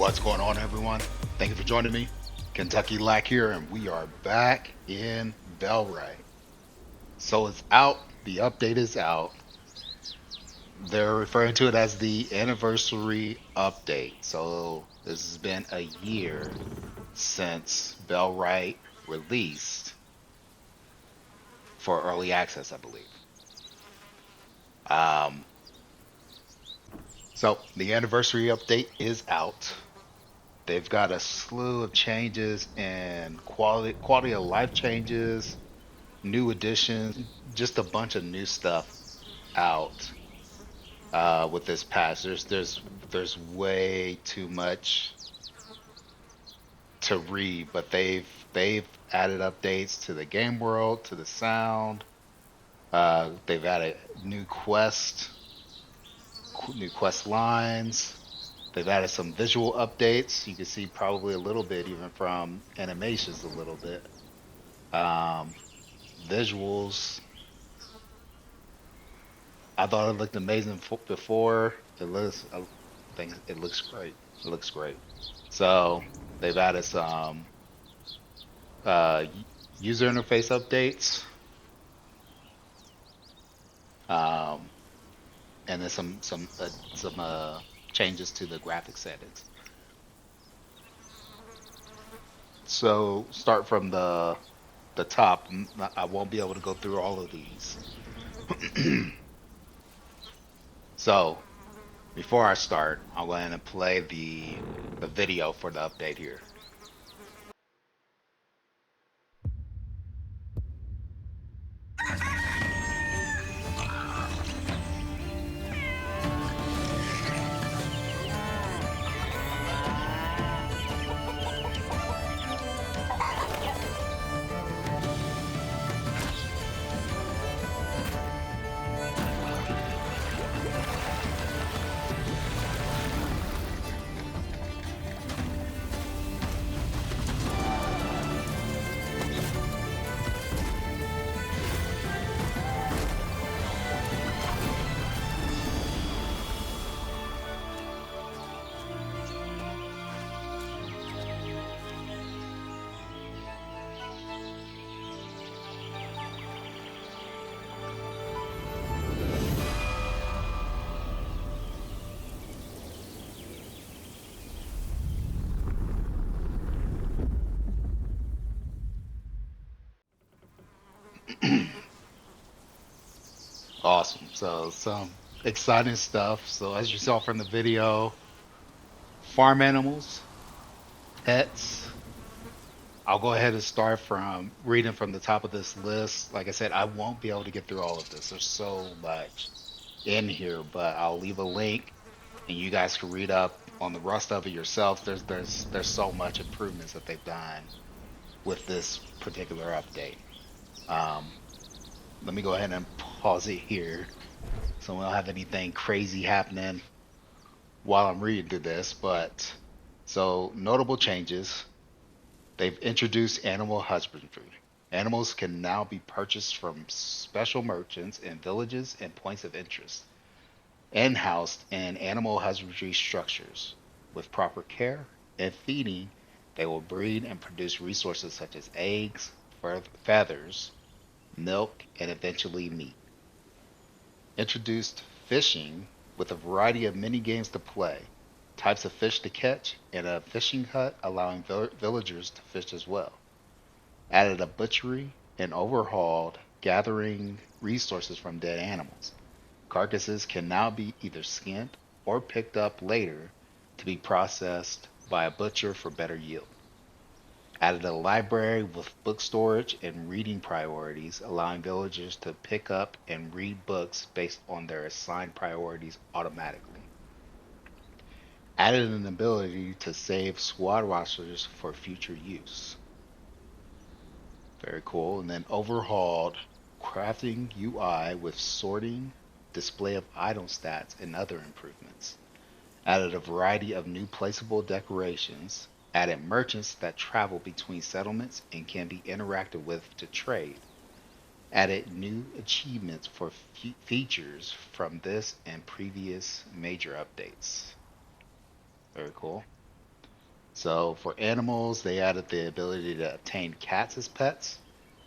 What's going on, everyone? Thank you for joining me. Kentucky Lack here, and we are back in Bellwright. So it's out. The update is out. They're referring to it as the anniversary update. So this has been a year since Bellwright released for early access, I believe. Um, so the anniversary update is out. They've got a slew of changes and quality of life changes, new additions, just a bunch of new stuff out with this patch. There's way too much to read, but they've added updates to the game world, to the sound. They've added new quest lines. They've added some visual updates. You can see probably a little bit even from animations a little bit. Um, Visuals. I thought it looked amazing before. I think it looks great. It looks great. So they've added some uh, user interface updates, um, and then some changes to the graphic settings. So start from the top. I won't be able to go through all of these. So before I start, I'll go ahead and play the video for the update here. Awesome. So some exciting stuff. So as you saw from the video, farm animals, pets. I'll go ahead and start from reading from the top of this list. Like I said, I won't be able to get through all of this. There's so much in here, but I'll leave a link and you guys can read up on the rest of it yourselves. There's so much improvements that they've done with this particular update. Um, Let me go ahead and pause it here so we don't have anything crazy happening while I'm reading through this. But so notable changes. They've introduced animal husbandry. Animals can now be purchased from special merchants in villages and points of interest, and housed in animal husbandry structures. With proper care and feeding, they will breed and produce resources such as eggs, feathers, milk, and eventually meat. Introduced fishing with a variety of mini games to play, types of fish to catch, and a fishing hut allowing villagers to fish as well. Added a butchery and overhauled gathering resources from dead animals. Carcasses can now be either skinned or picked up later to be processed by a butcher for better yield. Added a library with book storage and reading priorities, allowing villagers to pick up and read books based on their assigned priorities automatically. Added an ability to save squad rosters for future use. Very cool. And then overhauled crafting UI with sorting, display of item stats, and other improvements. Added a variety of new placeable decorations. Added merchants that travel between settlements and can be interacted with to trade. Added new achievements for features from this and previous major updates. Very cool. So for animals, they added the ability to obtain cats as pets,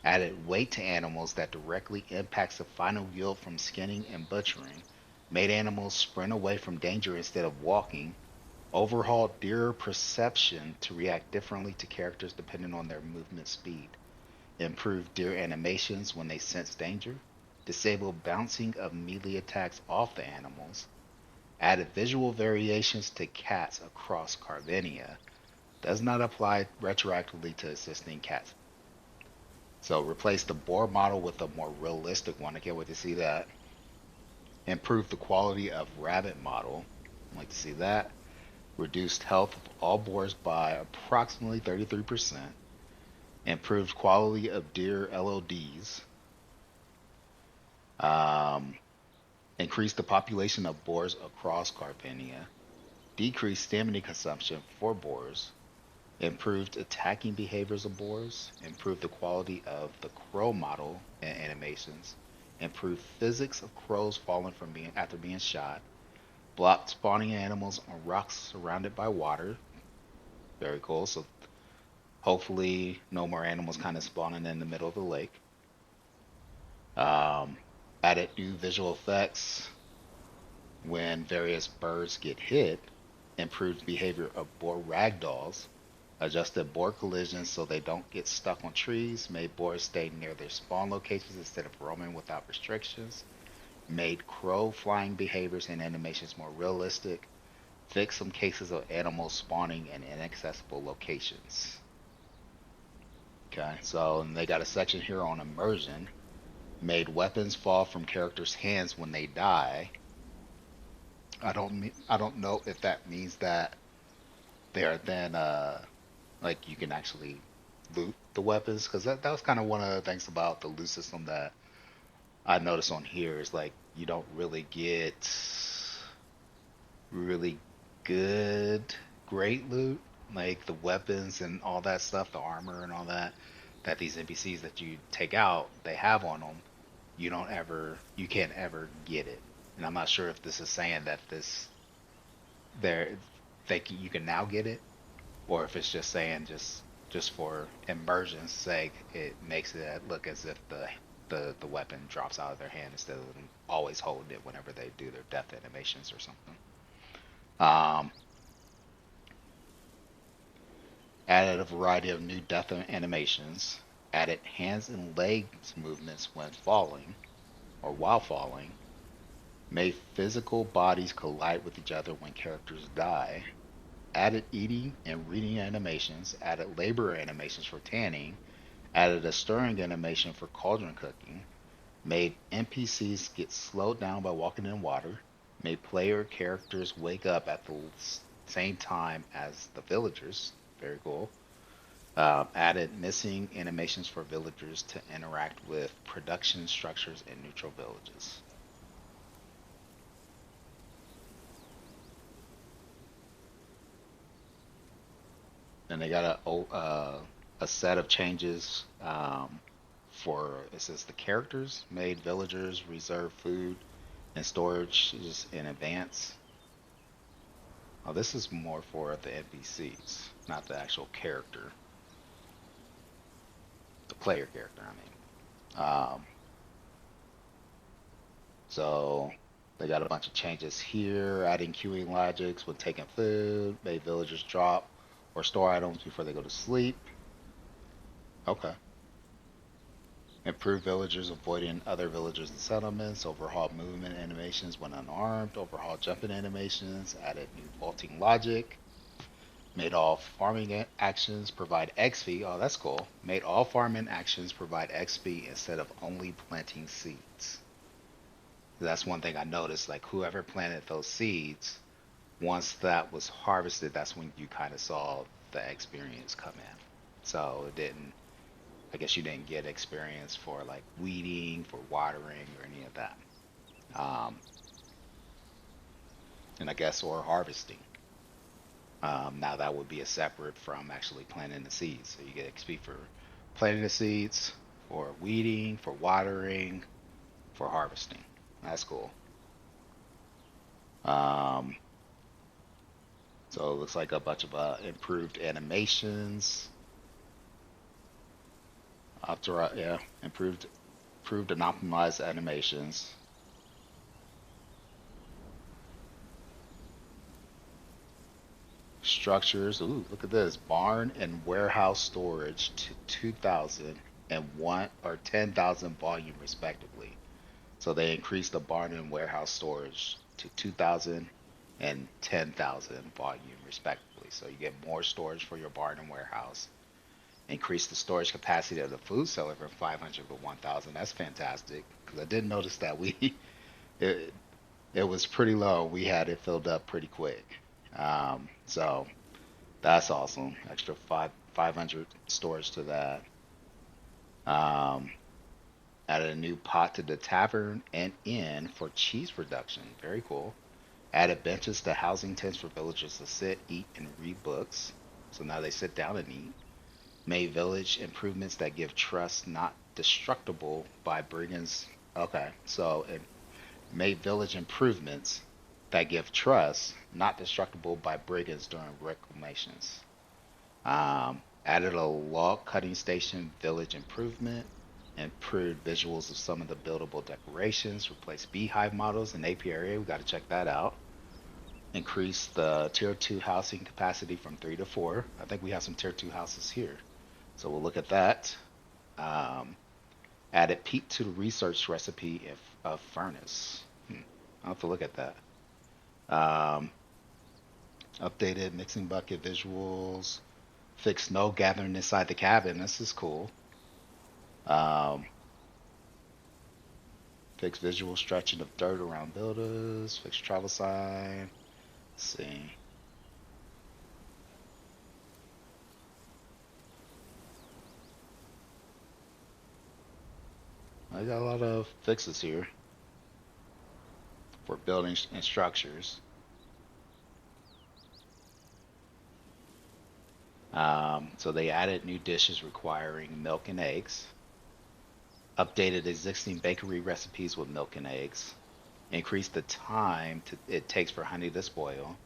added weight to animals that directly impacts the final yield from skinning and butchering, made animals sprint away from danger instead of walking, overhauled deer perception to react differently to characters depending on their movement speed, improved deer animations when they sense danger, disabled bouncing of melee attacks off the animals, added visual variations to cats across Carvinia, does not apply retroactively to existing cats. So replace the boar model with a more realistic one. I can't wait to see that. Improve the quality of rabbit model. I'd like to see that. Reduced health of all boars by approximately 33%. Improved quality of deer LODs. Um, increased the population of boars across Carpenia. Decreased stamina consumption for boars. Improved attacking behaviors of boars, improved the quality of the crow model and animations, improved physics of crows falling from being after being shot, blocked spawning animals on rocks surrounded by water. Very cool. So hopefully no more animals kind of spawning in the middle of the lake. Um, added new visual effects when various birds get hit, improved behavior of boar ragdolls, adjusted boar collisions so they don't get stuck on trees, made boars stay near their spawn locations instead of roaming without restrictions, made crow flying behaviors and animations more realistic, fixed some cases of animals spawning in inaccessible locations. Okay, so and they got a section here on immersion, made weapons fall from characters' hands when they die. I don't know if that means that they are then like you can actually loot the weapons because that was kind of one of the things about the loot system that I noticed on here is like you don't really get really good great loot like the weapons and all that stuff, the armor and all that these NPCs that you take out they have on them. You can't ever get it. And I'm not sure if this is saying that this there you can now get it or if it's just saying just for immersion's sake, it makes it look as if the weapon drops out of their hand instead of them always holding it whenever they do their death animations or something. Um, added a variety of new death animations. Added hands and legs movements when falling or while falling. Made physical bodies collide with each other when characters die. Added eating and reading animations. Added labor animations for tanning, added a stirring animation for cauldron cooking, made NPCs get slowed down by walking in water, made player characters wake up at the same time as the villagers. Very cool. Added missing animations for villagers to interact with production structures in neutral villages. And they got a set of changes for it says the characters made villagers reserve food and storage is in advance. Oh, this is more for the NPCs, not the actual character, the player character. I mean, so they got a bunch of changes here, adding queuing logics when taking food, made villagers drop or store items before they go to sleep. Okay. Improve villagers avoiding other villagers and settlements, overhaul movement animations when unarmed, overhaul jumping animations, added new vaulting logic, made all farming actions provide XP. Oh, that's cool. Made all farming actions provide XP instead of only planting seeds. That's one thing I noticed. Like whoever planted those seeds, once that was harvested, that's when you kind of saw the experience come in. So it didn't. I guess you didn't get experience for like weeding, for watering, or any of that. Um, and I guess or harvesting. Now that would be a separate from actually planting the seeds. So you get XP for planting the seeds, for weeding, for watering, for harvesting. That's cool. Um, So it looks like a bunch of improved animations. Yeah, improved and optimized animations. Structures. Ooh, look at this. Barn and warehouse storage to 2,000 and 1 or 10,000 volume respectively. So they increased the barn and warehouse storage to 2,000 and 10,000 volume respectively. So you get more storage for your barn and warehouse. Increase the storage capacity of the food cellar from 500 to 1,000. That's fantastic because I did notice that it, it was pretty low. We had it filled up pretty quick. So that's awesome. Extra 500 storage to that. Um, Added a new pot to the tavern and inn for cheese production. Very cool. Added benches to housing tents for villagers to sit, eat, and read books. So now they sit down and eat. Made village improvements that give trust not destructible by brigands. Okay, so it made village improvements that give trust not destructible by brigands during reclamations. Added a log cutting station, village improvement, improved visuals of some of the buildable decorations, replaced beehive models in apiary. We got to check that out. Increased the tier 2 housing capacity from 3 to 4. I think we have some tier 2 houses here. So we'll look at that. Um, Added peat to the research recipe of furnace. I'll have to look at that. Um, Updated mixing bucket visuals. Fixed snow gathering inside the cabin. This is cool. Um, Fixed visual stretching of dirt around builders. Fixed travel sign. Let's see. I got a lot of fixes here for buildings and structures. So they added new dishes requiring milk and eggs. Updated existing bakery recipes with milk and eggs. Increased the time it takes for honey to spoil.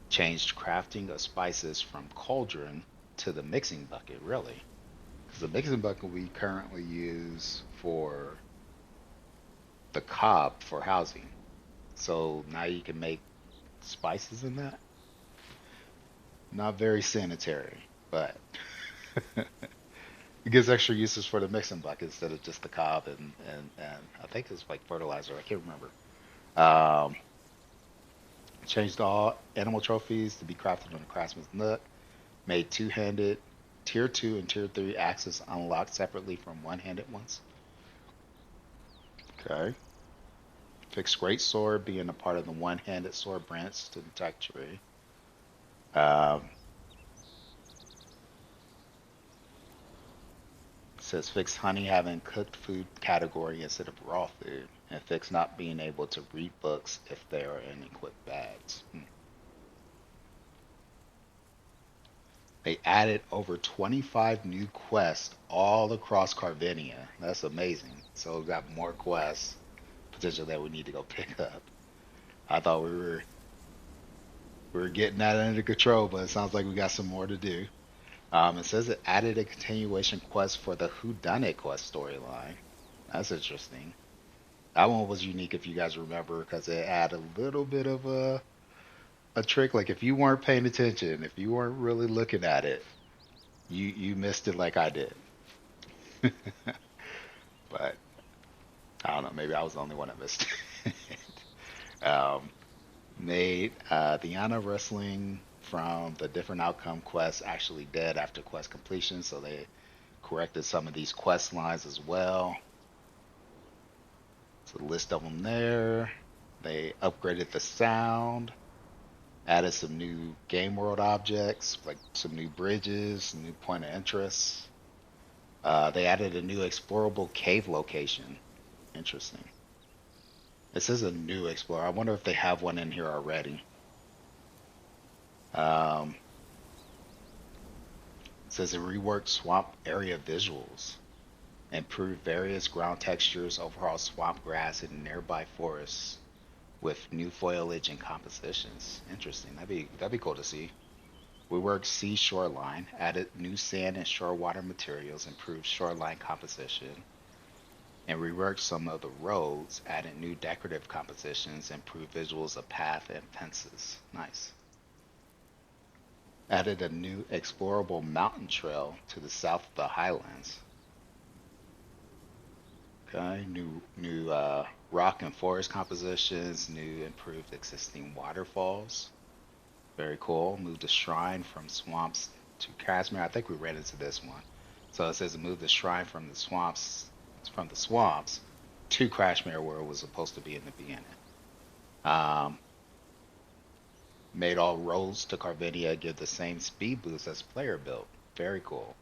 Changed crafting of spices from cauldron to the mixing bucket, really. Because the mixing bucket we currently use for the cob for housing. So now you can make spices in that. Not very sanitary, but it gives extra uses for the mixing bucket instead of just the cob and I think it's like fertilizer. I can't remember. Um, Changed all animal trophies to be crafted on the craftsman's nook. Made two-handed tier 2 and tier 3 axes unlocked separately from one-handed ones. Okay. Fixed great sword being a part of the one-handed sword branch to the tech tree. Um, Says fix honey having cooked food category instead of raw food, and fix not being able to read books if they are in equipped bags. They added over 25 new quests all across Carvinia. That's amazing. So we got more quests potential that we need to go pick up. I thought we were getting that under control, but it sounds like we got some more to do. It says it added a continuation quest for the Who Done It quest storyline. That's interesting. That one was unique if you guys remember because it had a little bit of a trick. Like if you weren't paying attention, if you weren't really looking at it, you missed it like I did. But I don't know, maybe I was the only one that missed it. um, Made the Yana wrestling from the different outcome quests actually dead after quest completion, so they corrected some of these quest lines as well. So a list of them there. They upgraded the sound, added some new game world objects, like some new bridges, new point of interest. They added a new explorable cave location. Interesting. This is a new explorer. I wonder if they have one in here already. Um, it says it reworked swamp area visuals, improved various ground textures, overall swamp grass, and nearby forests. with new foliage and compositions. Interesting. That'd be cool to see. We worked sea shoreline, added new sand and shore water materials, improved shoreline composition, and reworked some of the roads, added new decorative compositions, improved visuals of path and fences. Nice. Added a new explorable mountain trail to the south of the highlands. Okay, new rock and forest compositions, new improved existing waterfalls. Very cool. Moved the shrine from swamps to Kashmir. I think we ran into this one. So it says move the shrine from the swamps to Kashmir where it was supposed to be in the beginning. Um, Made all roads to Carvinia give the same speed boost as player built. Very cool.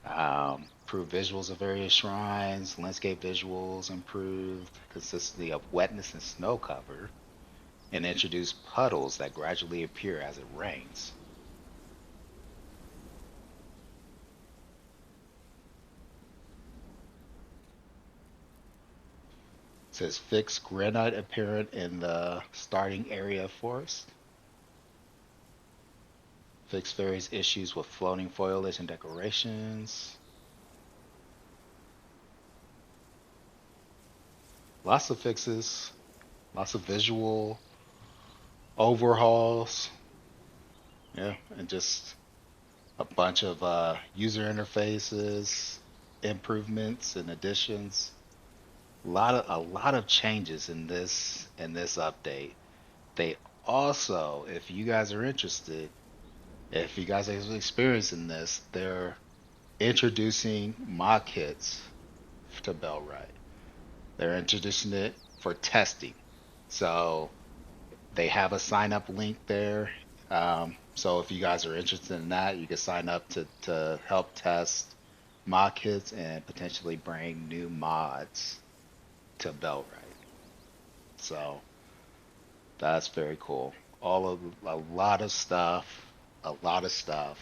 Improved visuals of various shrines, landscape visuals improved, consistency of wetness and snow cover, and introduced puddles that gradually appear as it rains. It says fix granite apparent in the starting area of forest. Fix various issues with floating foliage and decorations. Lots of fixes, lots of visual overhauls. Yeah, and just a bunch of user interfaces, improvements and additions. A lot of changes in this update. They also, if you guys are interested, if you guys are experiencing this, they're introducing Modkits to Bellwright. They're introducing it for testing. So they have a sign up link there. So if you guys are interested in that, you can sign up to help test Modkits and potentially bring new mods to Bellwright. So that's very cool. A lot of stuff, a lot of stuff.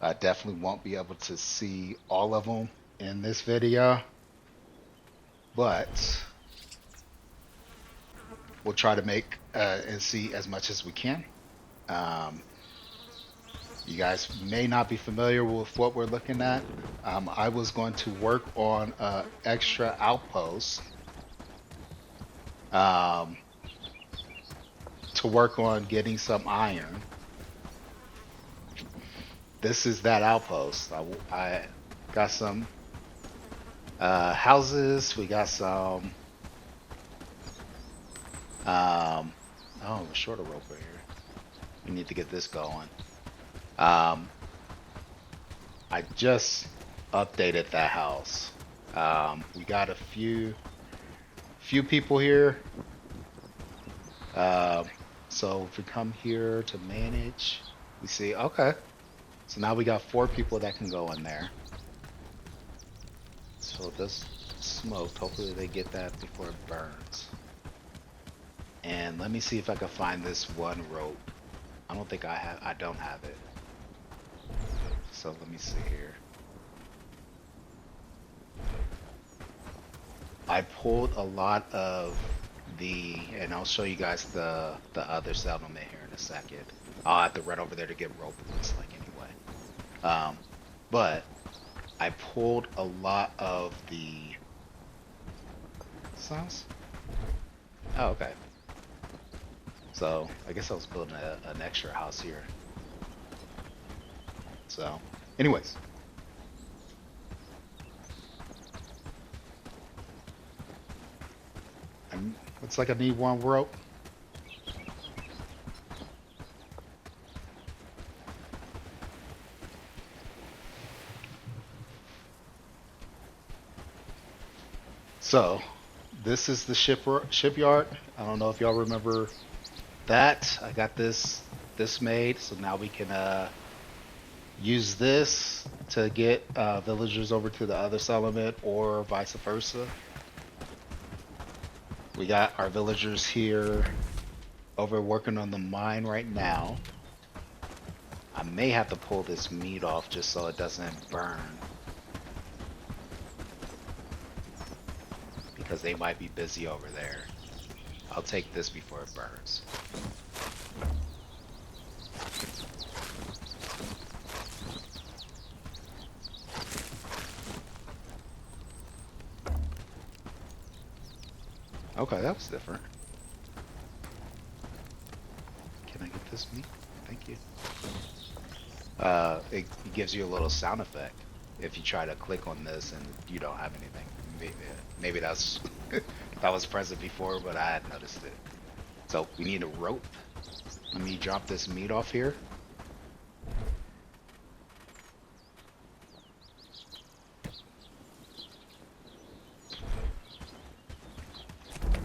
I definitely won't be able to see all of them in this video, but we'll try to make and see as much as we can. Um, you guys may not be familiar with what we're looking at. I was going to work on extra outposts um, to work on getting some iron. This is that outpost. I got some houses. We got some. Oh, a shorter rope right here. We need to get this going. I just updated that house. We got a few people here. So if we come here to manage, we see, okay. So now we got 4 people that can go in there. So this smoked. Hopefully they get that before it burns. And let me see if I can find this one rope. I don't think I don't have it. So let me see here. I pulled a lot of and I'll show you guys the other settlement here in a second. I'll have to run over there to get rope, it looks like, anyway. But I pulled a lot of the sounds. Oh, okay. So I guess I was building an extra house here. So, anyways. Looks like I need one rope. So, this is the shipyard. I don't know if y'all remember that. I got this made, so now we can use this to get villagers over to the other settlement or vice versa. We got our villagers here over working on the mine right now. I may have to pull this meat off just so it doesn't burn, because they might be busy over there. I'll take this before it burns. Okay, that was different. Can I get this meat? Thank you. It gives you a little sound effect if you try to click on this and you don't have anything. Maybe that's that was present before, but I had noticed it. So we need a rope. Let me drop this meat off here.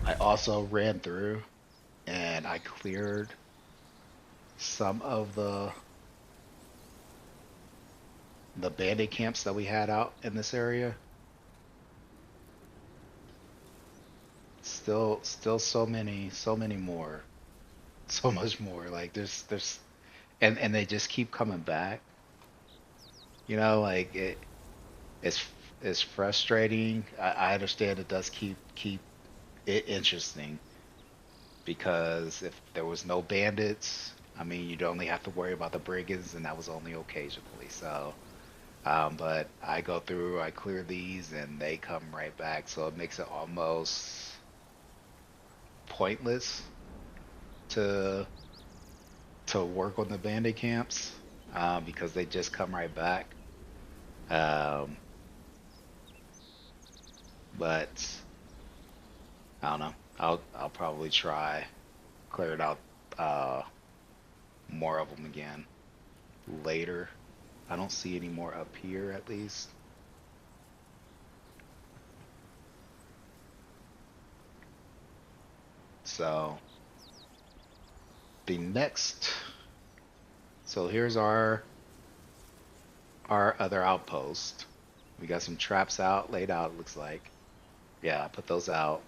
I also ran through and I cleared some of the bandit camps that we had out in this area. Still so many more. So much more. Like there's and they just keep coming back. You know, like it's it's frustrating. I understand it does keep it interesting because if there was no bandits, I mean, you'd only have to worry about the brigands, and that was only occasionally. So, but I go through, I clear these, and they come right back. So it makes it almost pointless to work on the bandit camps because they just come right back. Um, but I don't know. I'll probably try clear it out more of them again later. I don't see any more up here at least. So the next, so here's our other outpost. We got some traps out, laid out, it looks like. Yeah, I put those out.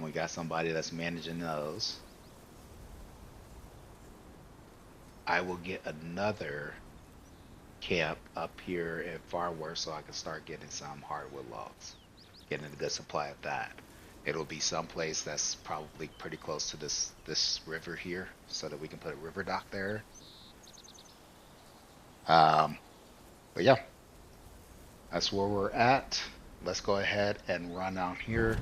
We got somebody that's managing those. I will get another camp up here in Far Worth so I can start getting some hardwood logs, getting a good supply of that. It'll be someplace that's probably pretty close to this river here, so that we can put a river dock there. But yeah, that's where we're at. Let's go ahead and run out here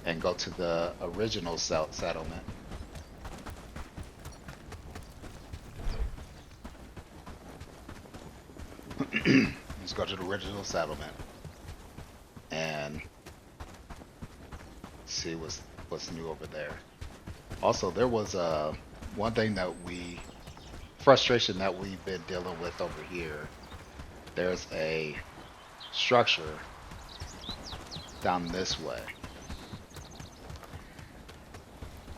and go to the original settlement. Let's go to the original settlement and see what's new over there. Also, there was one thing that frustration that we've been dealing with over here. There's a structure down this way.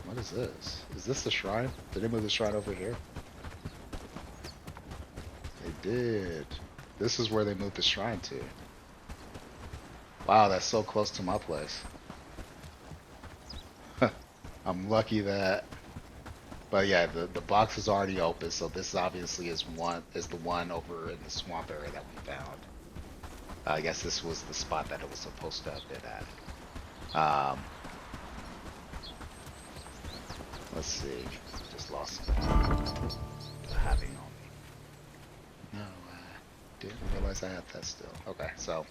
What is this? Is this the shrine? Did they move the shrine over here? They did. This is where they moved the shrine to. Wow, that's so close to my place. I'm lucky that, but yeah, the box is already open, so this obviously is the one over in the swamp area that we found. I guess this was the spot that it was supposed to have been at. Let's see. Just lost having on me. No, I didn't realize I had that still. Okay, so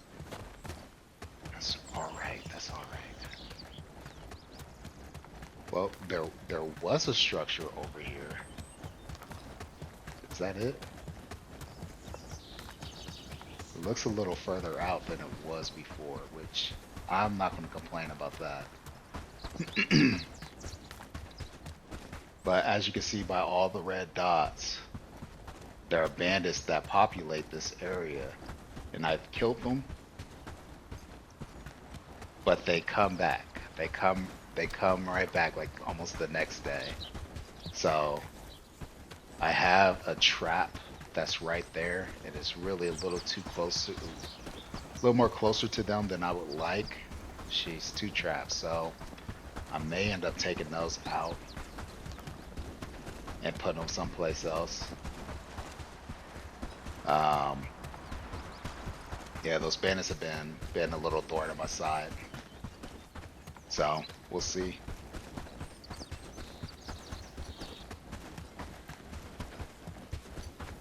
that's all right. That's all right. Well, there was a structure over here. Is that it? It looks a little further out than it was before, which I'm not going to complain about that. But as you can see by all the red dots, there are bandits that populate this area, and I've killed them, but they come back. They come right back like almost the next day. So I have a trap that's right there, and it's really a little too close, a little more closer to them than I would like. She's two traps, so I may end up taking those out and putting them someplace else. Yeah, those bandits have been a little thorn on my side. So we'll see.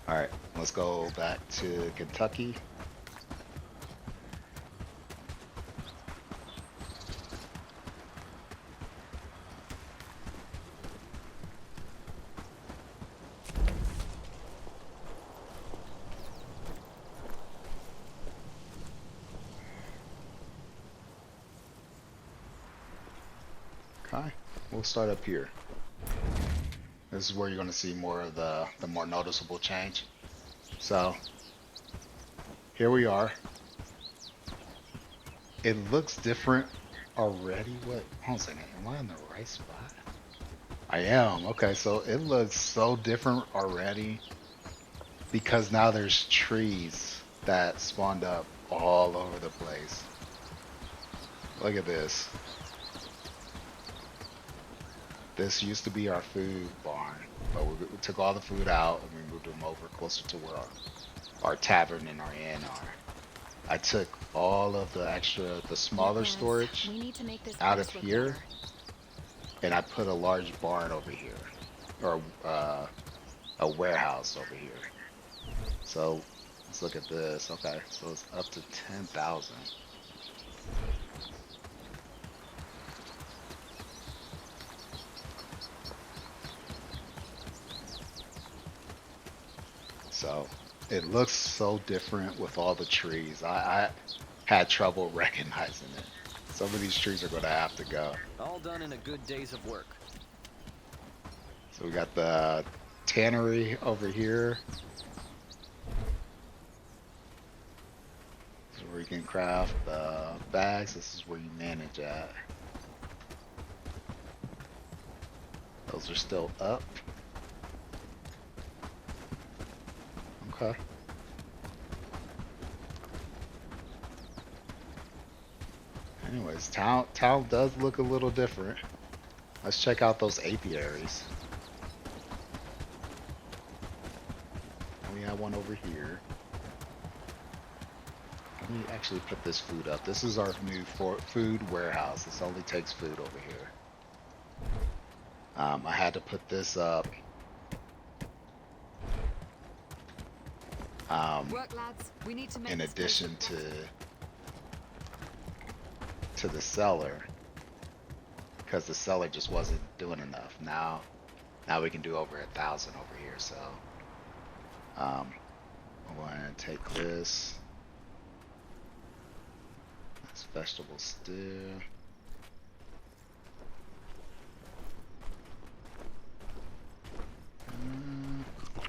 All right, let's go back to Kentucky. Okay, we'll start up here. This is where you're going to see more of the more noticeable change. So here we are. It looks different already. What? Hold on a second. Am I in the right spot? I am. Okay, so it looks so different already because now there's trees that spawned up all over the place. Look at this. This used to be our food barn, but we took all the food out and we moved them over closer to where our tavern and our inn are. I took all of the smaller storage out of here, and I put a large barn over here, or a warehouse over here. So let's look at this. Okay, so it's up to 10,000. So it looks so different with all the trees. I had trouble recognizing it. Some of these trees are going to have to go. All done in a good days of work. So we got the tannery over here. This is where you can craft bags. This is where you manage at. Those are still up. Okay. Anyways, town does look a little different. Let's check out those apiaries. We have one over here. Let me actually put this food up. This is our new food warehouse. This only takes food over here. I had to put this up. Work, lads. We need to make In addition to the cellar, because the cellar just wasn't doing enough. Now we can do over 1,000 over here. So I'm going to take this. That's vegetable stew.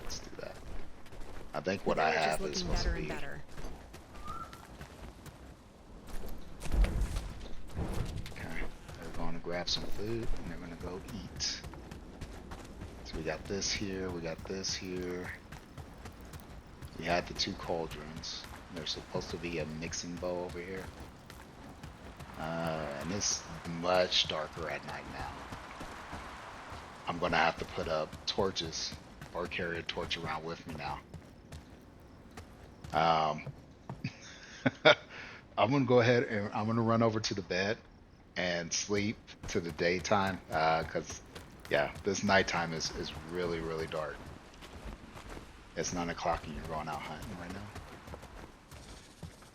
Let's do that. I think what I have is supposed to be. Okay, they're going to grab some food and they're going to go eat. So we got this here, we got this here. We had the 2 cauldrons. There's supposed to be a mixing bowl over here. And it's much darker at night now. I'm going to have to put up torches or carry a torch around with me now. I'm gonna go ahead and I'm gonna run over to the bed and sleep to the daytime, because yeah, this nighttime is really, really dark. It's 9 o'clock and you're going out hunting right now.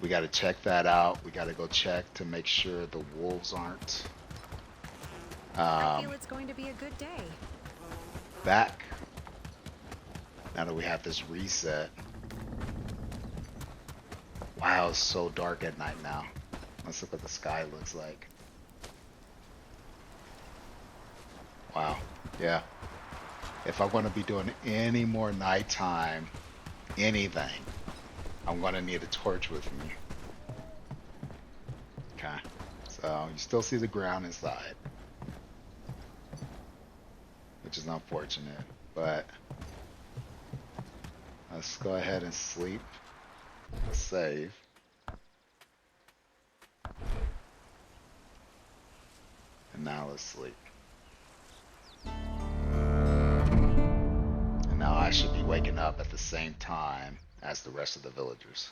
We got to check that out. We got to go check to make sure the wolves aren't I feel it's going to be a good day. back. Now that we have this reset. Wow, it's so dark at night now. Let's look what the sky looks like. Wow, yeah. If I'm going to be doing any more nighttime, anything, I'm going to need a torch with me. Okay, so you still see the ground inside, which is unfortunate, but let's go ahead and sleep. Save. And now let's sleep. And now I should be waking up at the same time as the rest of the villagers.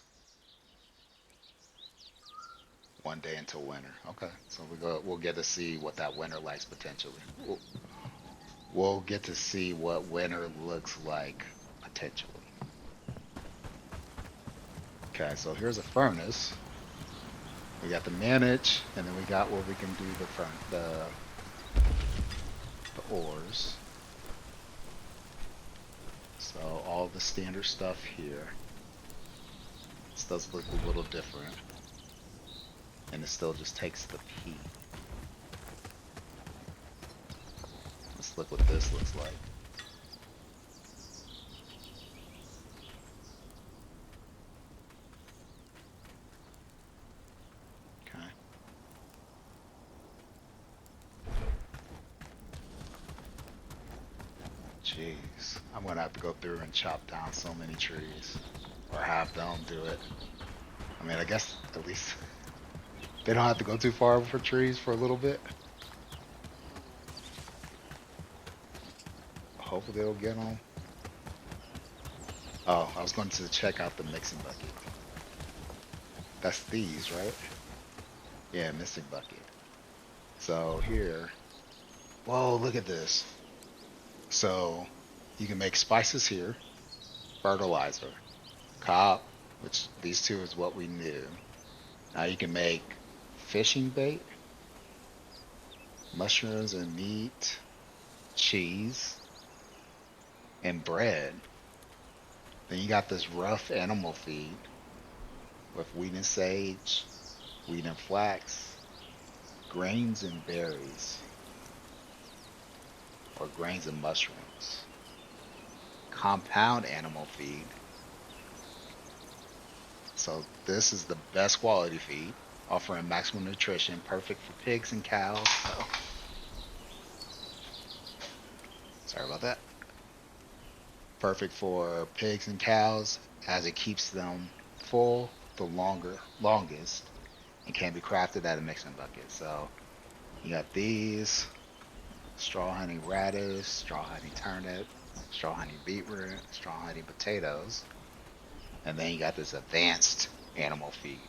1 day until winter. Okay, so we'll get to see what that winter likes potentially. We'll get to see what winter looks like potentially. Okay, so here's a furnace. We got the manage, and then we got where we can do the ores. So all the standard stuff here. This does look a little different, and it still just takes the P. Let's look what this looks like. Okay. Jeez, I'm gonna have to go through and chop down so many trees, or have them do it. I mean, I guess at least they don't have to go too far for trees for a little bit. Hopefully they'll get them. Oh, I was going to check out the mixing bucket. That's these, right? Yeah, mixing bucket. So here, whoa, look at this. So you can make spices here, fertilizer, cop, which these two is what we knew. Now you can make fishing bait, mushrooms and meat, cheese, and bread. Then you got this rough animal feed with wheat and sage, wheat and flax, grains and berries, or grains and mushrooms. Compound animal feed. So this is the best quality feed, offering maximum nutrition, perfect for pigs and cows. Oh, sorry about that. Perfect for pigs and cows as it keeps them full the longest, and can be crafted at a mixing bucket. So you got these straw honey radish, straw honey turnip, straw honey beetroot, straw honey potatoes, and then you got this advanced animal feed,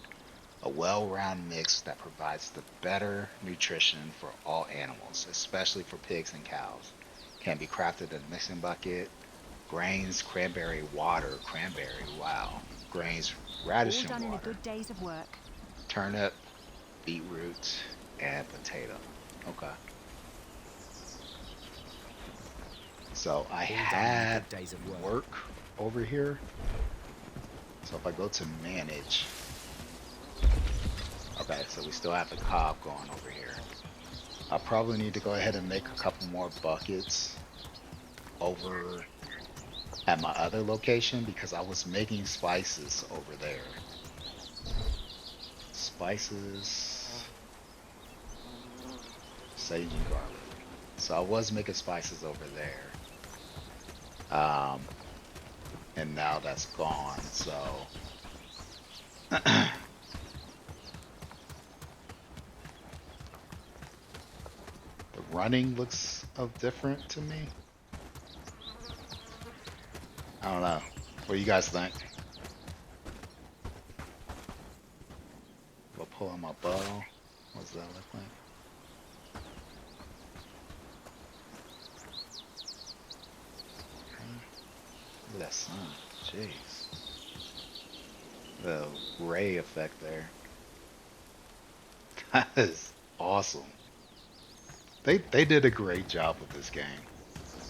a well-rounded mix that provides the better nutrition for all animals, especially for pigs and cows. Can be crafted in a mixing bucket. Grains, cranberry water, cranberry, wow. Grains, radish All done and in a water. good day's of work. Turnip, beetroot, and potato. Okay. So I had days of work. work over here. So if I go to manage, okay, so we still have the cob going over here. I probably need to go ahead and make a couple more buckets over at my other location because I was making spices over there. Spices, sage and garlic. So I was making spices over there. And now that's gone, so the running looks different to me. I don't know. What do you guys think? I'll pull on my bow. What does that look like? Look at that sun. Jeez. The ray effect there. That is awesome. They did a great job with this game.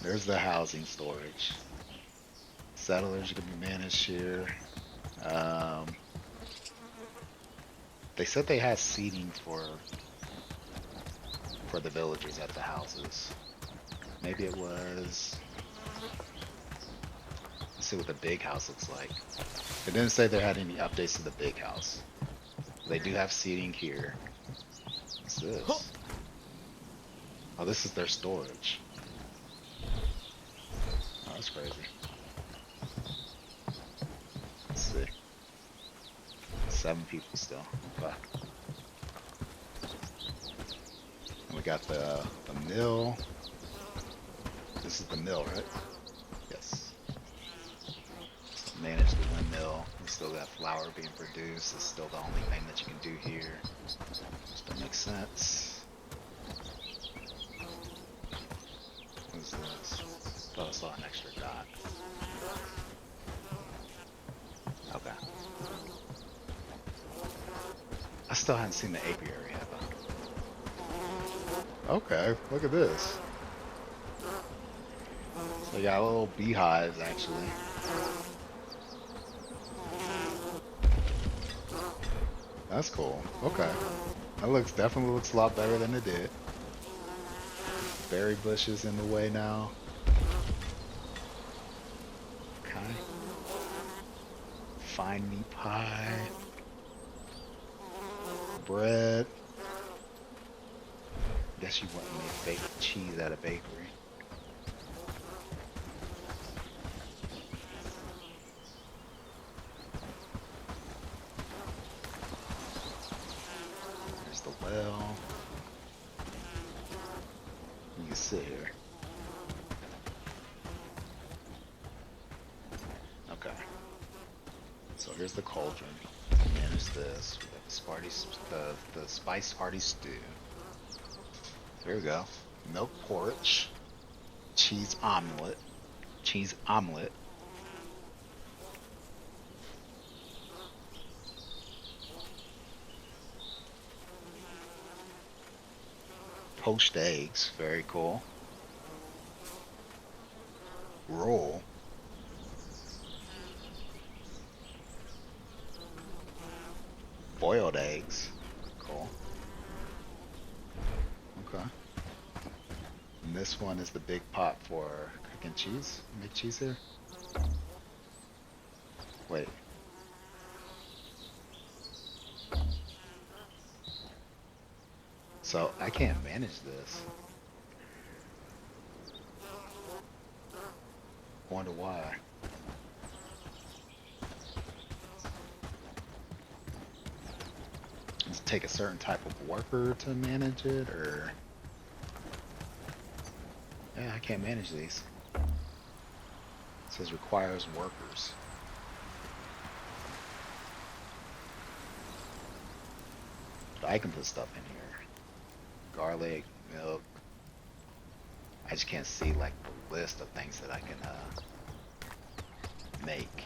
There's the housing storage. Settlers can be managed here. They said they had seating for the villagers at the houses. Maybe it was. Let's see what the big house looks like. It didn't say they had any updates to the big house. They do have seating here. What's this? Oh, this is their storage. Oh, that's crazy. Let's see. 7 people still. Okay. And we got the mill. This is the mill, right? Yes. manage the windmill. We still got flour being produced. It's still the only thing that you can do here. Still makes sense. What's this? Thought I saw an extra dot. Okay. I still haven't seen the apiary yet, though. Okay, look at this. So you got little beehives, actually. That's cool. Okay. That definitely looks a lot better than it did. Berry bushes in the way now. Okay. Fine meat pie. Bread. Guess you want me to bake cheese at a bakery. There's the well. You can sit here. Okay. So here's the cauldron. Manage this. We got the spice hearty stew. There we go. Milk porridge. Cheese omelet. Cheese omelet. Poached eggs. Very cool. Roll. Boiled eggs. Cool. Okay. And this one is the big pot for cooking cheese. Make cheese here. Wait. So I can't manage this. Wonder why. Does it take a certain type of worker to manage it, or? Yeah, I can't manage these. It says requires workers. But I can put stuff in here. Garlic, milk. I just can't see like the list of things that I can make.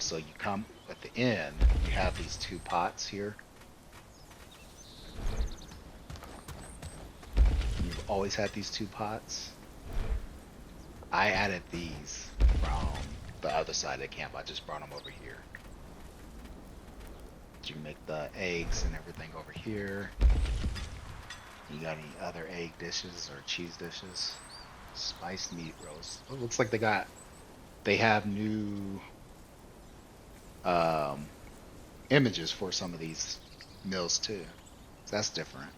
So you come at the end, you have these two pots here. You've always had these two pots. I added these from the other side of the camp. I just brought them over here. You can make the eggs and everything over here. You got any other egg dishes or cheese dishes? Spiced meat roast. It looks like they have new images for some of these meals too. So that's different.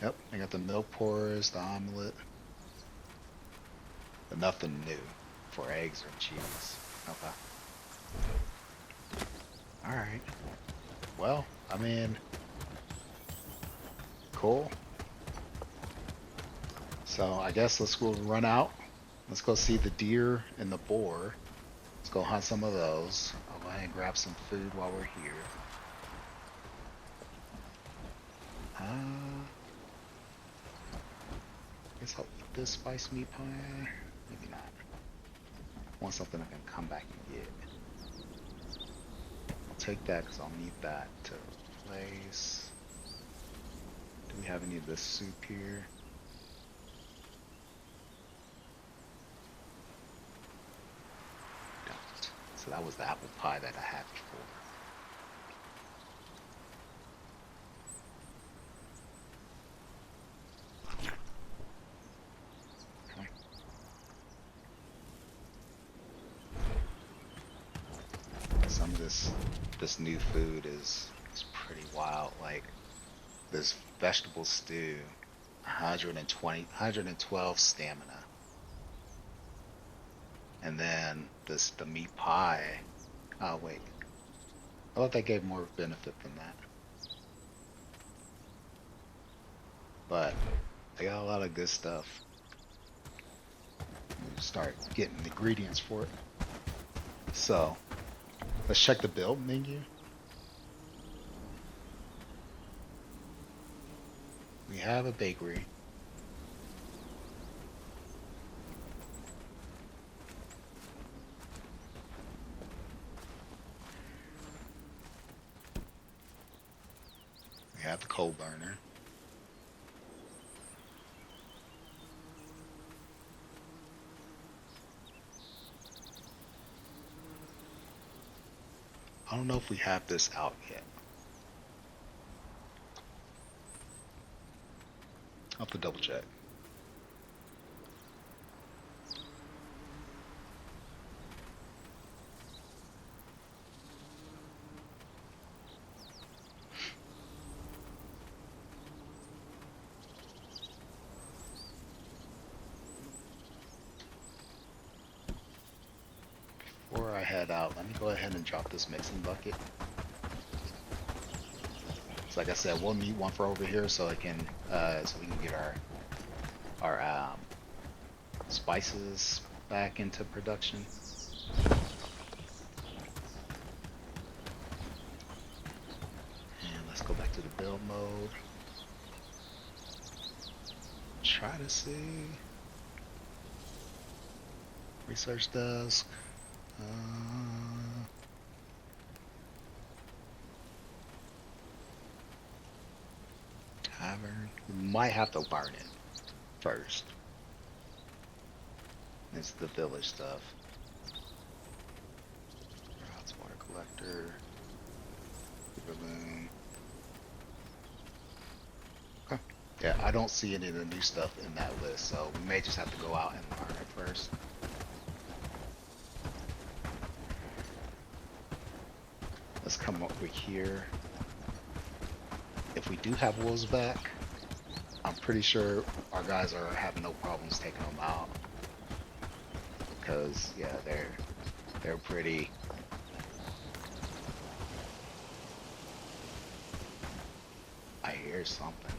Yep, I got the milk pourers, the omelet, but nothing new for eggs or cheese. Okay. Alright. Well, I mean, cool. So I guess let's go run out. Let's go see the deer and the boar. Let's go hunt some of those. I'll go ahead and grab some food while we're here. I guess I'll eat this spice meat pie. Maybe not. I want something I can come back and get. I'll take that because I'll need that to replace. Do we have any of this soup here? Don't. So that was the apple pie that I had before. Some of this new food is pretty wild. Like this vegetable stew, 112 stamina, and then the meat pie. Oh wait, I thought that gave more benefit than that. But They got a lot of good stuff. We start getting the ingredients for it. So let's check the build menu. We have a bakery. We have the coal burner. I don't know if we have this out yet. I'll have to double check. Before I head out, let me go ahead and drop this mixing bucket. So like I said, we'll need one for over here so I can so we can get our spices back into production. And let's go back to the build mode. Try to see. Research desk. Tavern. We might have to burn it first. It's the village stuff. Routes, water collector. Balloon. Okay. Yeah, I don't see any of the new stuff in that list, so we may just have to go out and burn it first. Let's come over here. If we do have wolves back, I'm pretty sure our guys are having no problems taking them out. Because yeah, they're pretty. I hear something.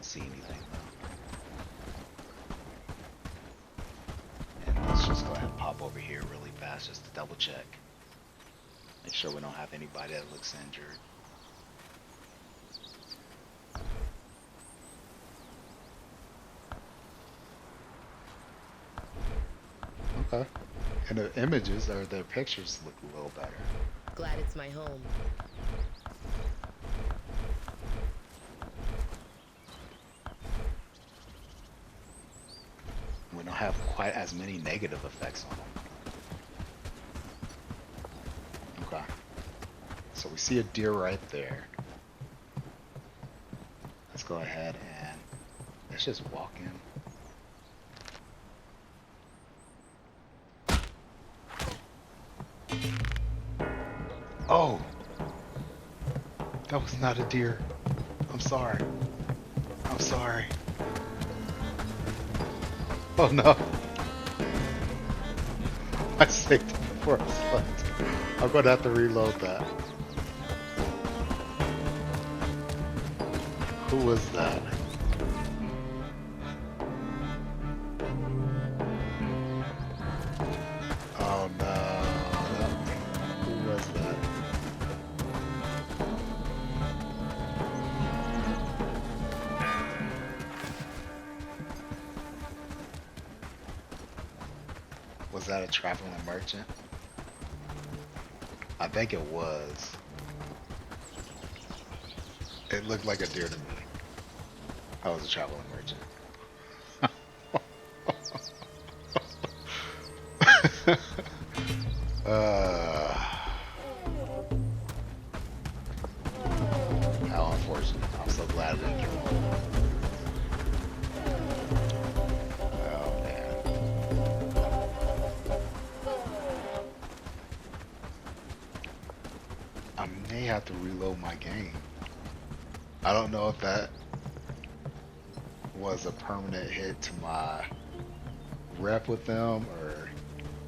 See anything though. And let's just go ahead and pop over here really fast just to double check. Make sure we don't have anybody that looks injured. Okay. And the images or the pictures look a little better. Glad it's my home. We don't have quite as many negative effects on them. Okay. So we see a deer right there. Let's go ahead and let's just walk in. Oh! That was not a deer. I'm sorry. I'm sorry. Oh no. I saved it before I slept. I'm gonna have to reload that. Who was that? Oh no. Who was that? Was that a traveling merchant? I think it was. It looked like a deer to me. I was a traveling merchant. How unfortunate. I'm so glad I didn't kill him. Oh man. I may have to reload my game. I don't know if that was a permanent hit to my rep with them, or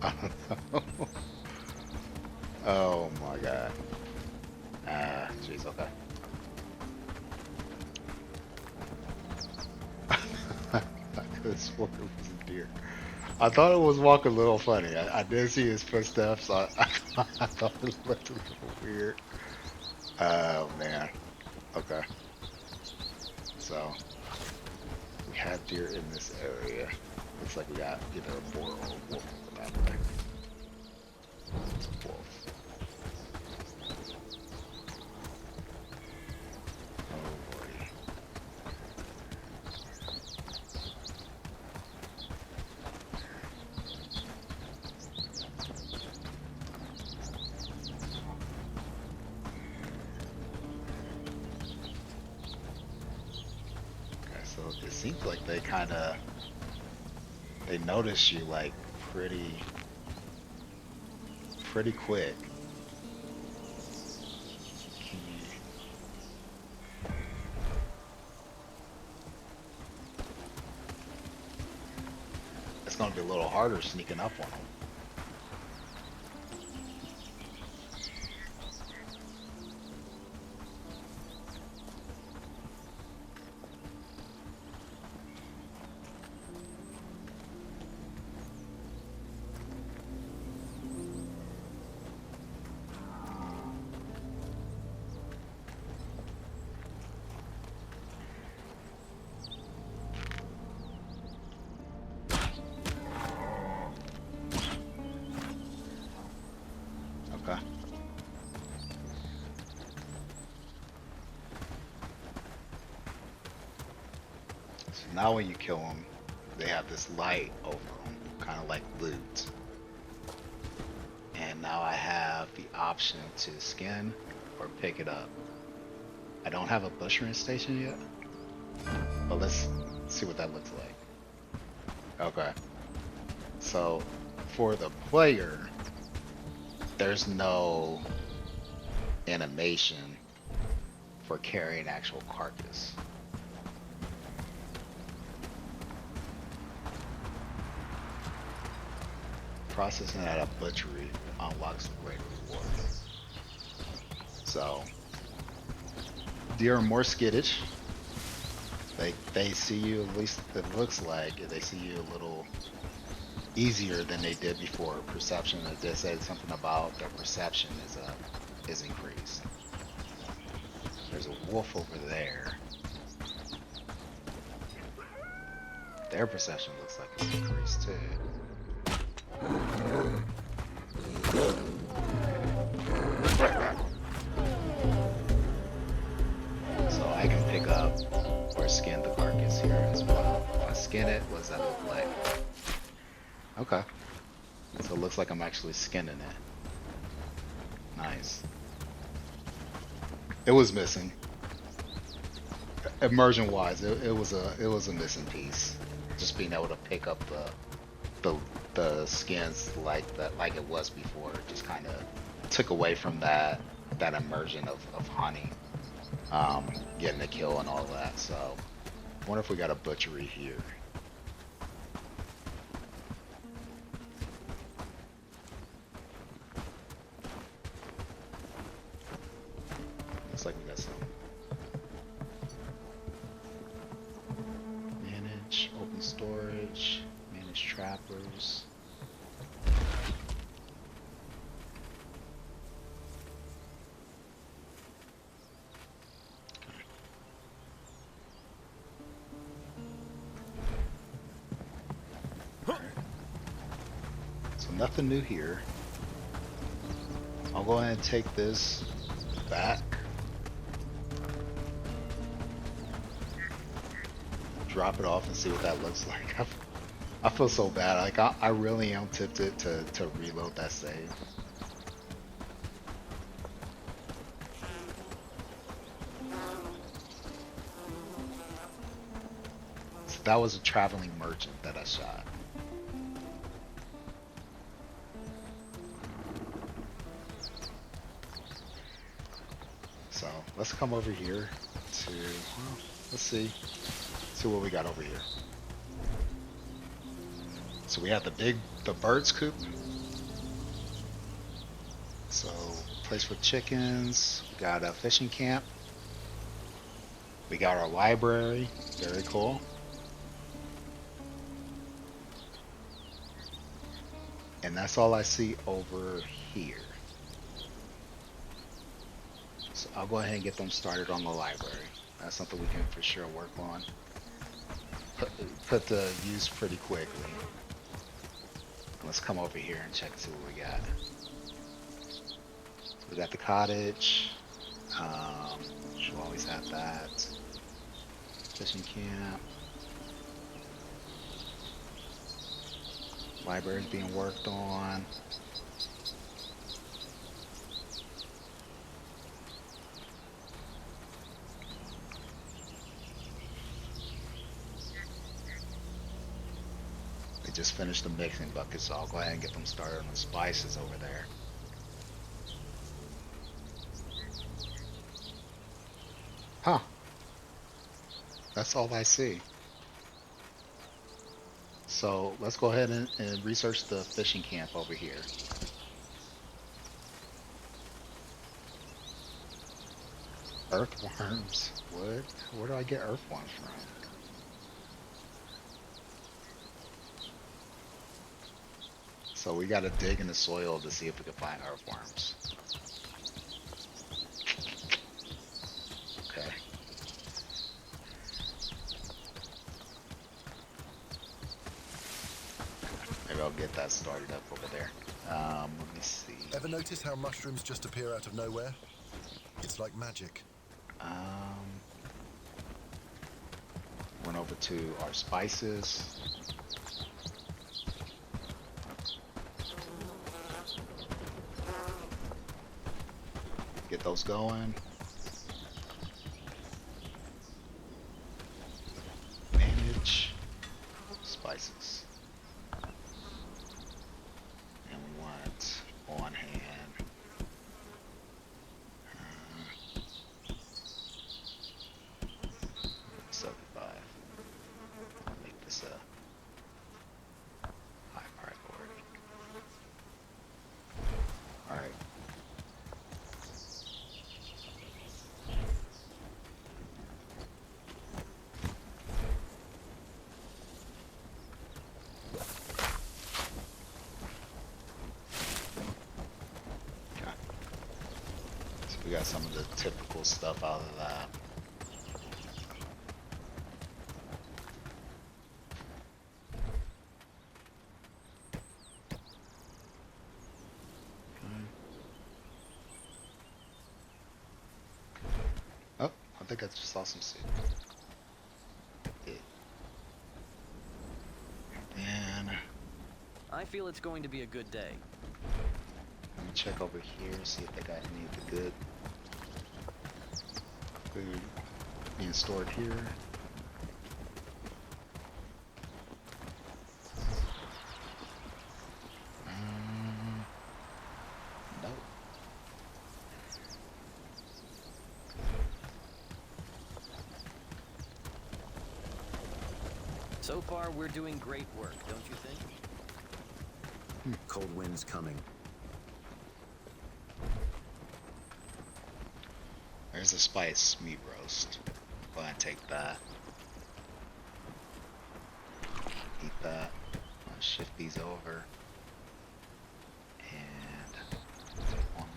I don't know. Oh my god. Ah, jeez, okay. I could have sworn it was a deer. I thought it was walking a little funny. I did see his footsteps. I thought it looked a little weird. Oh man. Okay. So we have deer in this area. Looks like we got either a boar or a wolf over that way. It's a wolf. Oh boy. Okay, so it seems like they notice you like pretty quick. Can you- It's gonna be a little harder sneaking up on them. Okay. So now when you kill them, they have this light over them, kind of like loot. And now I have the option to skin or pick it up. I don't have a butchering station yet, but let's see what that looks like. Okay. So for the player, there's no animation for carrying actual carcass. Processing at a butchery unlocks a great reward. So deer are more skittish. They see you, at least it looks like they see you a little easier than they did before. Perception, it did say something about their perception is increased. There's a wolf over there. Their perception looks like it's increased too. So I can pick up or skin the carcass here as well. If I skin it, what does that look like? Okay. So it looks like I'm actually skinning it. Nice. It was missing. Immersion wise, it was a missing piece. Just being able to pick up the skins like it was before just kind of took away from that immersion of hunting, getting a kill and all that. So I wonder if we got a butchery here. Looks like we got some. Manage open storage, manage trappers. So nothing new here. I'll go ahead and take this back. Drop it off and see what that looks like. I feel so bad. Like I really am tempted to reload that save. So that was a traveling merchant that I shot. So let's come over here to. let's see. See what we got over here. So we have the bird's coop. So place for chickens. We got a fishing camp. We got our library. Very cool. And that's all I see over here. So I'll go ahead and get them started on the library. That's something we can for sure work on. Put the use pretty quickly. Let's come over here and check and see what we got. So we got the cottage. Should always have that. Fishing camp. Library's being worked on. They just finished the mixing bucket, so I'll go ahead and get them started on the spices over there. Huh. That's all I see. So let's go ahead and research the fishing camp over here. Earthworms. What? Where do I get earthworms from? So we gotta dig in the soil to see if we can find earthworms. Okay. Maybe I'll get that started up over there. Let me see. Ever notice how mushrooms just appear out of nowhere? It's like magic. Went over to our spices. Get those going. Manage spices. And we want on hand. 75. I'll make this a high priority. Alright. We got some of the typical stuff out of that. Oh, I think I just saw some seed. And I feel it's going to be a good day. let me check over here, see if they got any of the good food being stored here. Nope. So far, we're doing great work, don't you think? Cold winds coming. There's a spice meat roast. Go ahead and take that. Eat that. I'll shift these over. And one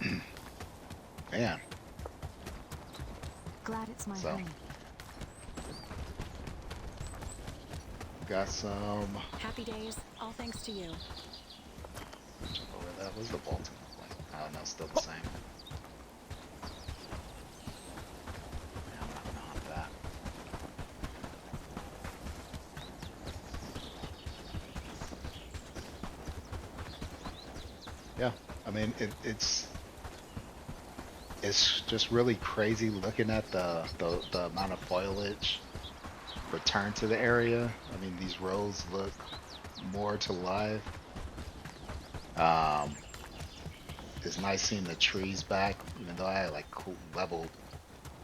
more. Man. Glad it's my So. home. Got some. Happy days, all thanks to you. Jump over that. Was the Baltimore plane? Oh no, still the same. Yeah, I'm not gonna hunt that. Yeah, I mean it's just really crazy looking at the amount of foliage return to the area. I mean, these roads look more to life. It's nice seeing the trees back, even though I had like cool level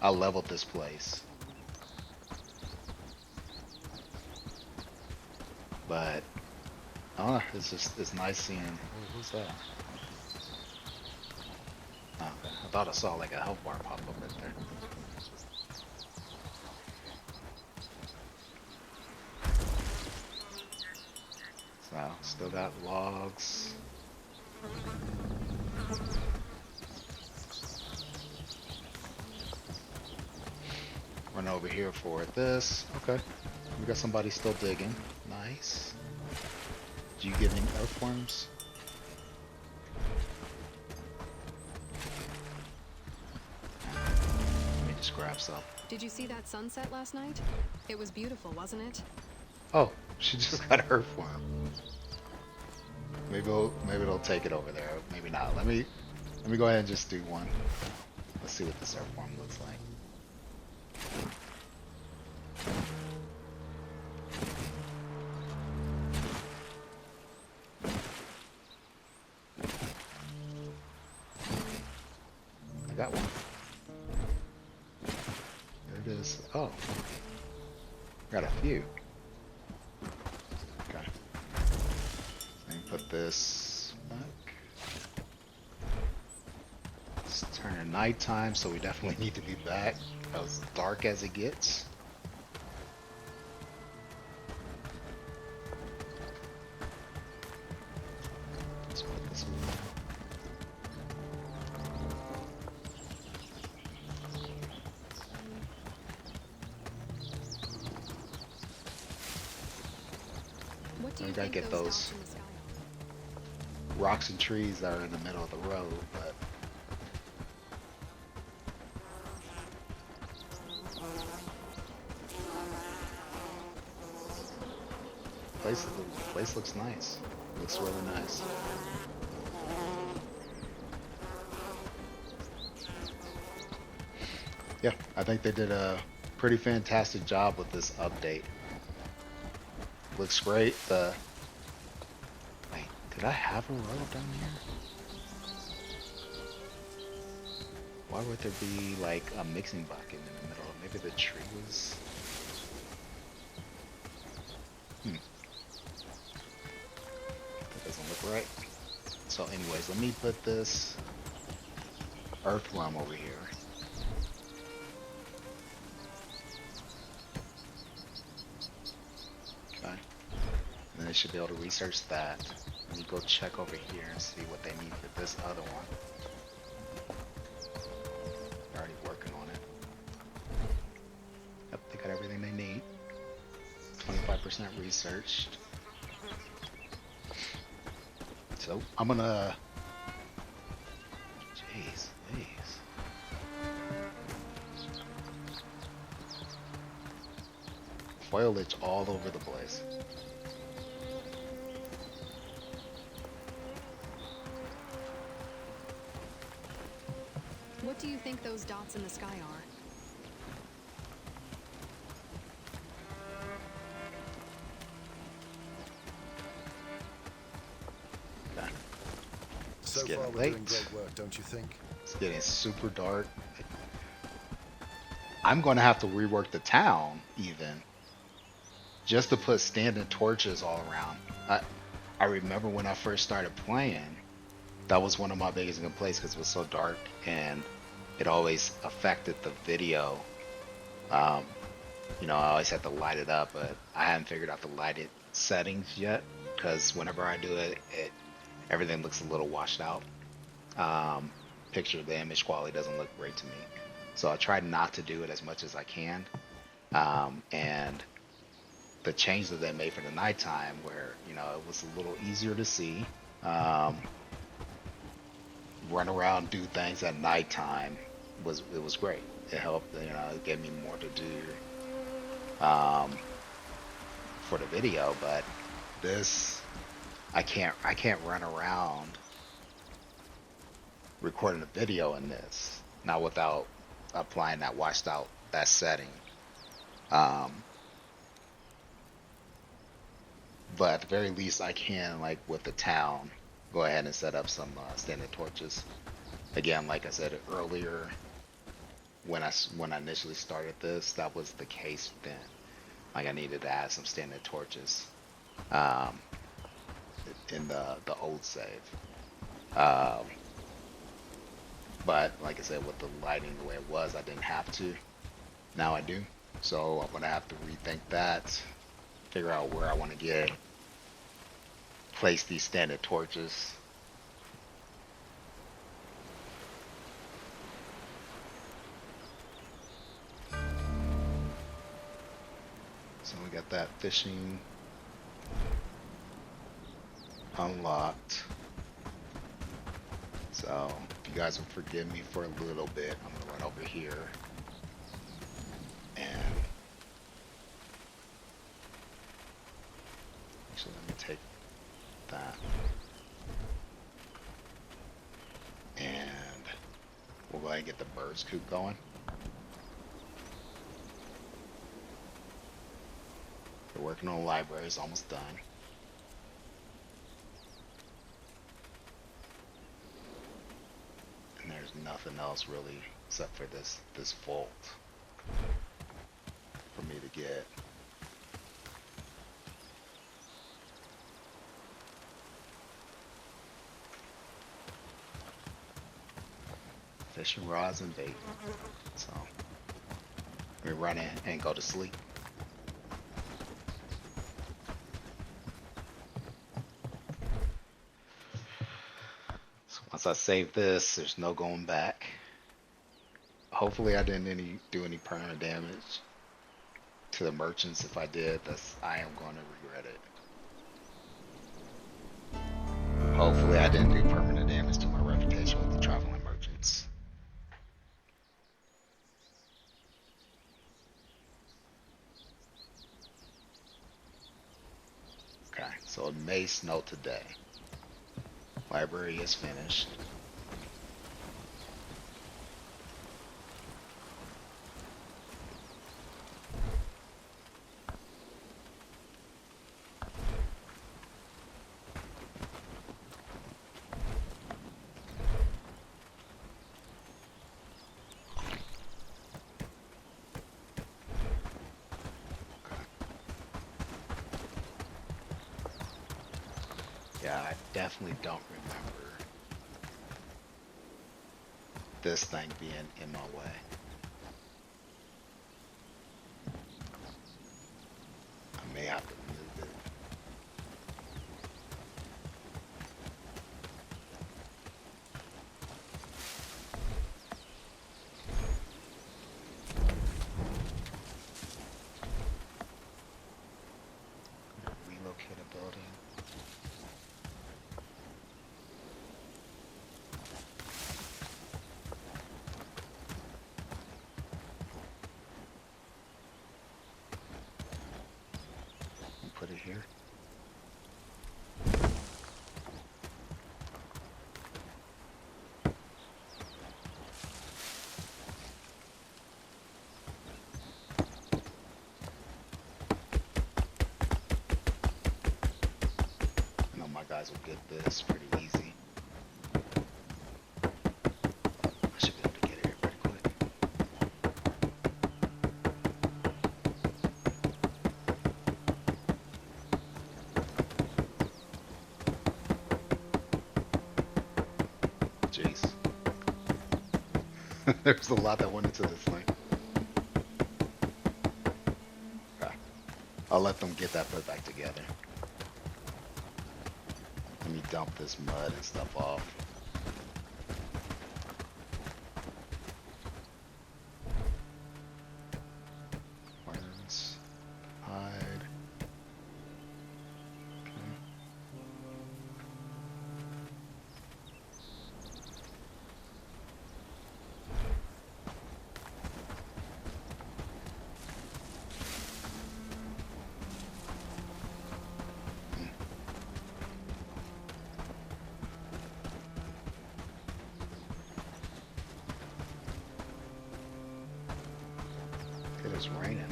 I leveled this place. But it's nice seeing. Oh, who's that? Oh, okay. I thought I saw like a health bar pop up right there. So still got logs. Run over here for this. Okay. We got somebody still digging. Nice. Did you get any earthworms? Let me just grab some. Did you see that sunset last night? It was beautiful, wasn't it? Oh, she just got an earthworm. Maybe it'll take it over there. Maybe not. Let me go ahead and just do one. Let's see what this earthworm looks like. I got one. There it is. Oh, got a few. Okay. Let me put this back. It's turning nighttime, so we definitely need to be back as dark as it gets. Let's put this away. What do We you gotta think get those those dots in the sky are? rocks and trees that are in the middle of the road, but place looks nice. Looks really nice. Yeah, I think they did a pretty fantastic job with this update. Looks great. Wait, did I have a road down here? Why would there be like a mixing bucket in the middle? Maybe the tree was. That doesn't look right. So, anyways, let me put this earthworm over here. Okay. And then they should be able to research that. Let me go check over here and see what they need for this other one. They're already working on it. Yep, they got everything they need. 25% researched. So I'm gonna. Jeez, please. Foliage all over the place. What do you think those dots in the sky are? Okay. So getting far, we're late. doing great work, don't you think? It's getting super dark. I'm going to have to rework the town even just to put standing torches all around. I remember when I first started playing, that was one of my biggest complaints because it was so dark and it always affected the video. I always had to light it up, but I haven't figured out the lighted settings yet because whenever I do it, everything looks a little washed out. The image quality doesn't look great to me. So I tried not to do it as much as I can. And the change that they made for the nighttime where, it was a little easier to see. Run around, do things at nighttime it was great. It helped, it gave me more to do for the video, but this I can't run around recording a video in this now without applying that setting. But at the very least I can, like with the town, go ahead and set up some standing torches. Again, like I said earlier, when I initially started this, that was the case then. Like I needed to add some standard torches um, in the old save. Um, but like I said, with the lighting the way it was, I didn't have to. Now I do. So I'm gonna have to rethink that, figure out where I want to place these standard torches. So we got that fishing unlocked. So if you guys will forgive me for a little bit, I'm gonna run over here and actually let me take that and we'll go ahead and get the birds coop going. We're working on the library, it's almost done. And there's nothing else really except for this vault for me to get. Fishing rods and bait. So we run in and go to sleep. So once I save this, there's no going back. Hopefully I didn't do any permanent damage to the merchants. If I did, I am going to regret it. Hopefully I didn't do permanent damage to my reputation with the traveling merchants. Okay, so it may snow today. Library is finished. Yeah, I definitely don't remember this thing being in my way. I may have to move it. Relocate a building. Put it here. I know my guys will get this pretty easy. I should be able to get it here pretty quick. Jeez. There's a lot that went into this thing. Okay. I'll let them get that put back together. Let me dump this mud and stuff off. Worms. Hide. Okay. It is raining.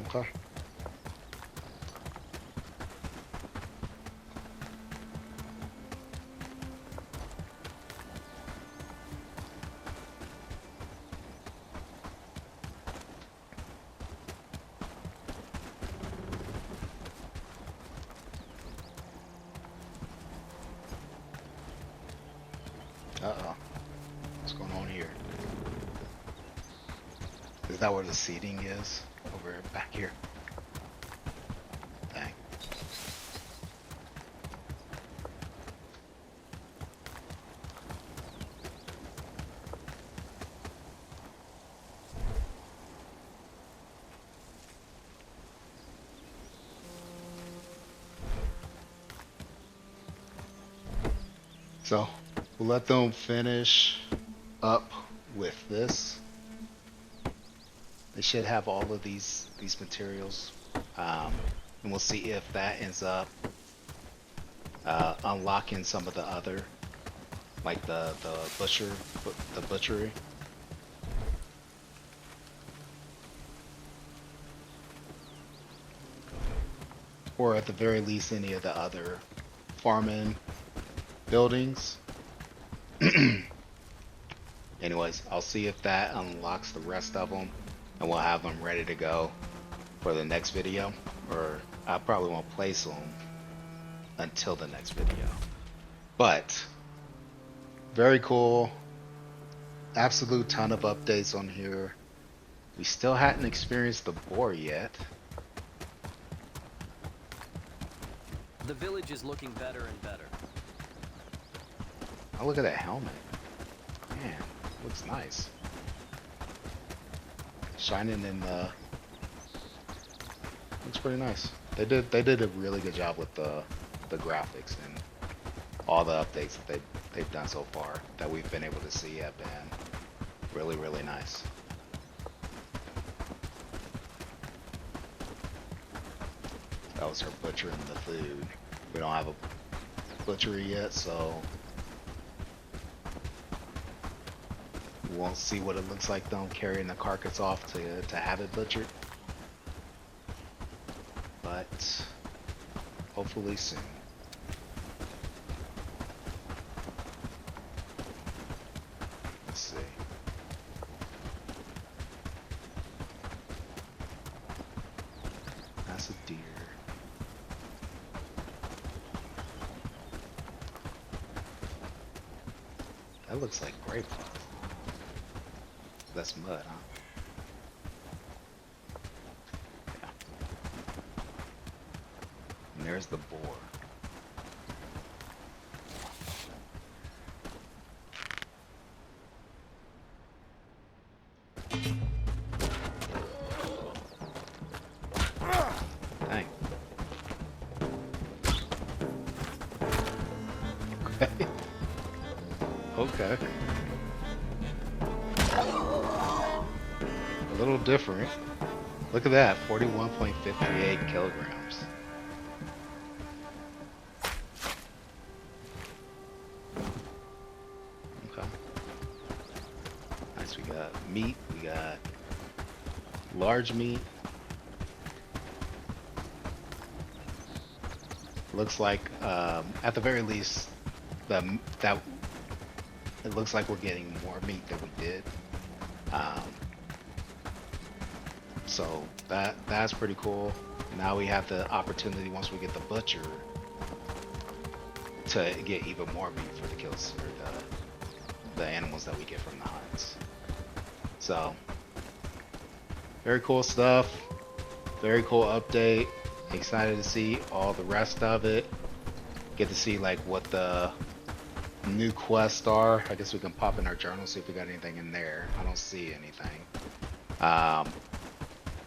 Okay. Is that where the seating is? Over back here. Dang. So we'll let them finish up with this. They should have all of these materials, and we'll see if that ends up unlocking some of the other, like the butchery. Or at the very least any of the other farming buildings. Anyways, I'll see if that unlocks the rest of them, and we'll have them ready to go for the next video. Or I probably won't place them until the next video. But very cool. Absolute ton of updates on here. We still hadn't experienced the boar yet. The village is looking better and better. Oh, look at that helmet. Man, looks nice. Shining in the... Looks pretty nice. They did a really good job with the graphics, and all the updates that they've done so far that we've been able to see have been really, really nice. That was her butchering the food. We don't have a butchery yet, so we won't see what it looks like them carrying the carcass off to have it butchered. But hopefully soon. Let's see. That's a deer. That looks like grape. That's mud, huh? Yeah. And there's the boar. Dang. Okay. Okay. A little different. Look at that, 41.58 kilograms. Okay. Nice, we got meat, we got large meat. Looks like, at the very least, that it looks like we're getting more meat than we did. So that's pretty cool. Now we have the opportunity, once we get the butcher, to get even more meat for the kills, or the animals that we get from the hunts. So very cool stuff. Very cool update. Excited to see all the rest of it. Get to see like what the new quests are. I guess we can pop in our journal, see if we got anything in there. I don't see anything.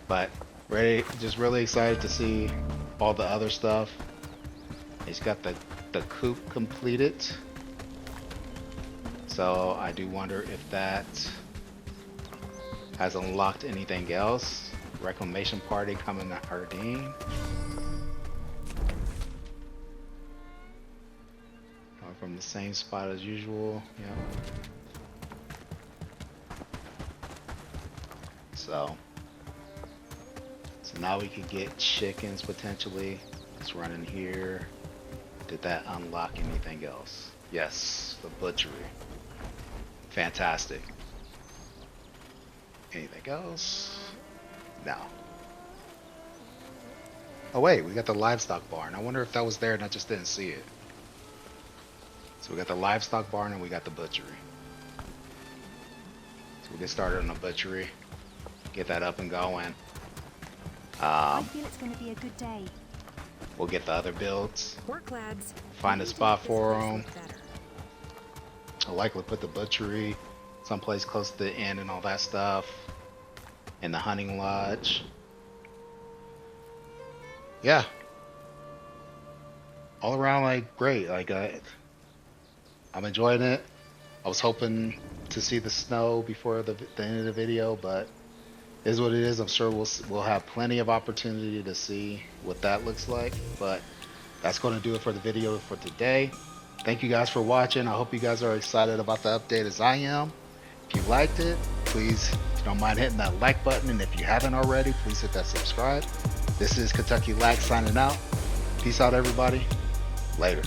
But just really excited to see all the other stuff. He's got the coop completed. So I do wonder if that has unlocked anything else. Reclamation party coming to Hardin. From the same spot as usual. Yeah. So now we could get chickens potentially. Let's run in here. Did that unlock anything else? Yes, the butchery. Fantastic. Anything else? No. Oh wait, we got the livestock barn. I wonder if that was there and I just didn't see it. So we got the livestock barn and we got the butchery. So we get started on the butchery. get that up and going. I feel it's going to be a good day. We'll get the other builds. Work, lads. Find a spot for them. Better. I'll likely put the butchery someplace close to the end and all that stuff. And the hunting lodge. Yeah. All around, like, great. Like, I'm enjoying it. I was hoping to see the snow before the end of the video, but it is what it is. I'm sure we'll have plenty of opportunity to see what that looks like. But that's going to do it for the video for today. Thank you guys for watching. I hope you guys are excited about the update as I am. If you liked it, please, if you don't mind hitting that like button. And if you haven't already, please hit that subscribe. This is Kentucky Lag signing out. Peace out, everybody. Later.